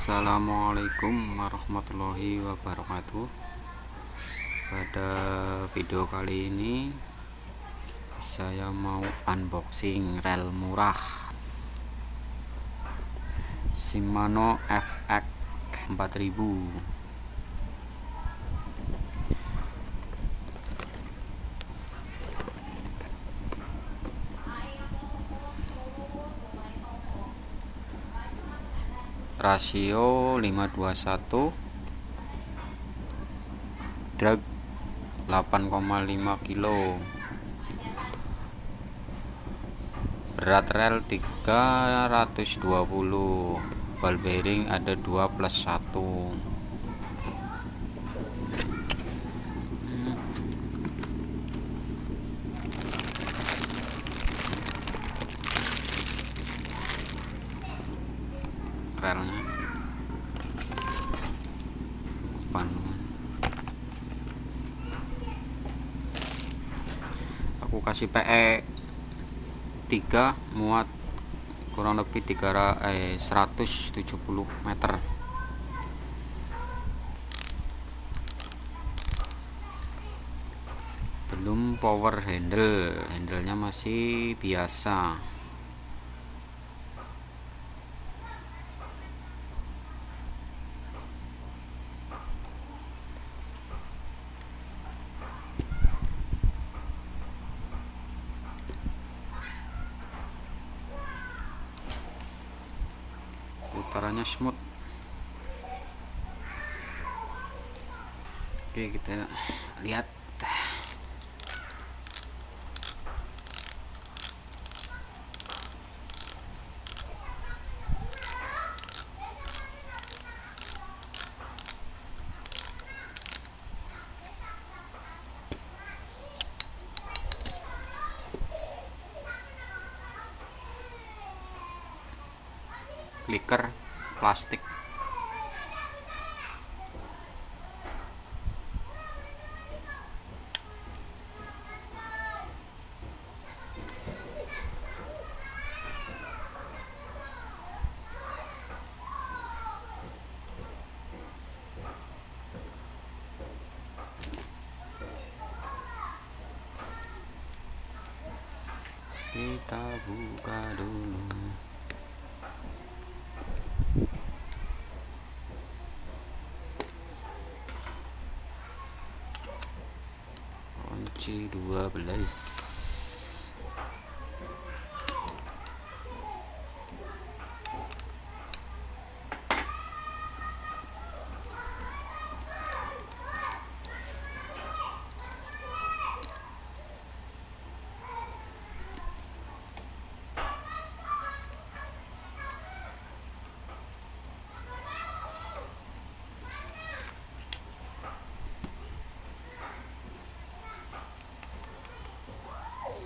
Assalamualaikum warahmatullahi wabarakatuh. Pada video kali ini saya mau unboxing rel murah Shimano FX 4000. Rasio 521, drag 8,5 kilo, berat rel 320, ball bearing ada 2+1. Relnya depan, aku kasih PE 3, muat kurang lebih 170 meter. Belum power handlenya masih biasa. Putarannya smooth. Oke, kita lihat. Clicker plastik. Kita buka dulu. Kunci 12.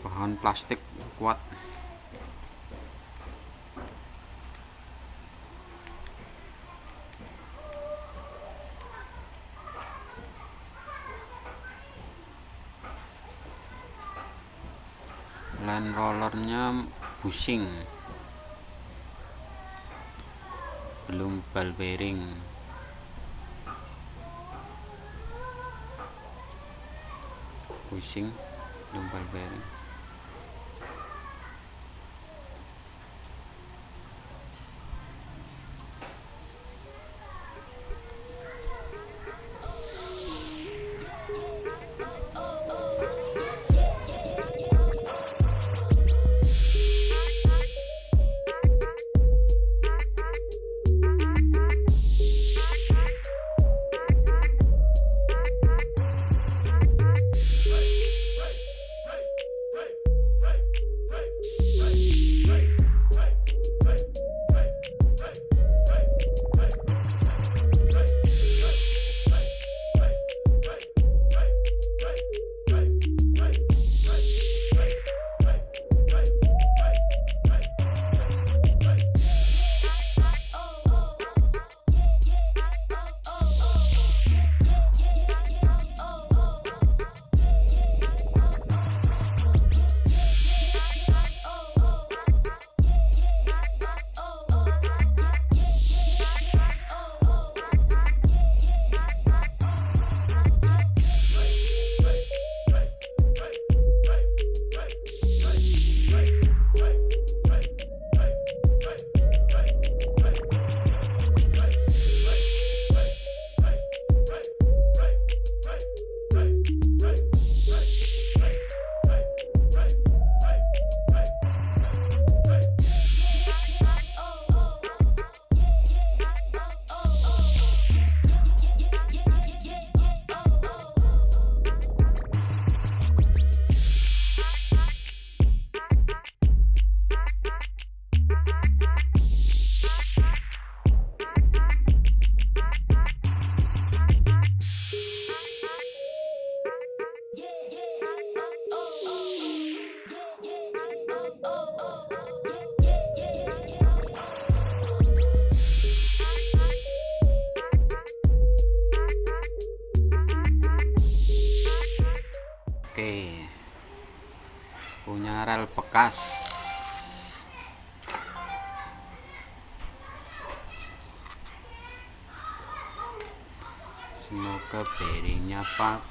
Bahan plastik kuat. Line rollernya bushing, belum ball bearing. Bushing, belum ball bearing. pas. Semoga bearingnya pas.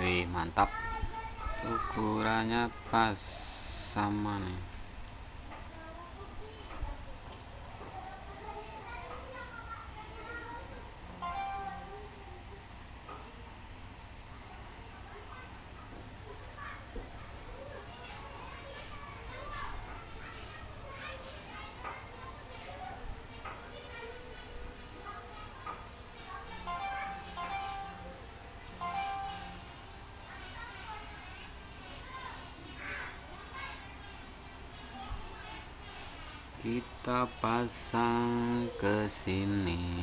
Wih, mantap, ukurannya pas sama nih. Kita pasang ke sini.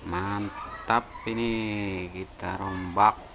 Mantap, ini kita rombak.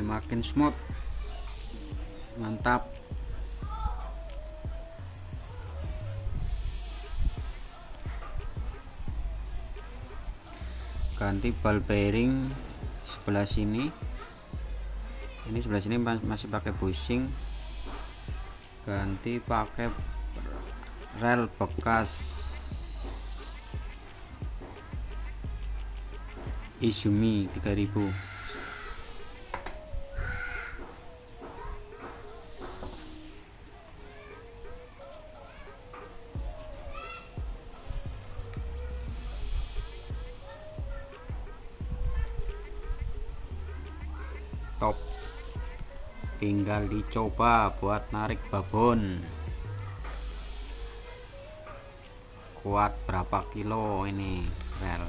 makin smooth, mantap. Ganti ball bearing sebelah sini, ini sebelah sini masih pakai bushing, ganti pakai rel bekas Izumi 3000. Top, tinggal dicoba buat narik babon. Kuat berapa kilo ini? Rel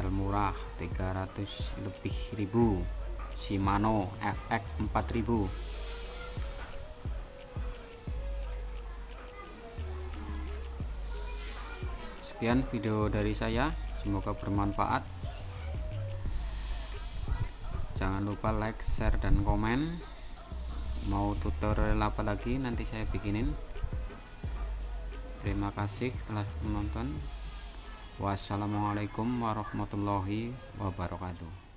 murah 300 lebih ribu, Shimano FX 4000. Sekian video dari saya, semoga bermanfaat. Jangan lupa like, share, dan komen. Mau tutorial apa lagi nanti saya bikinin. Terima kasih telah menonton. Wassalamualaikum warahmatullahi wabarakatuh.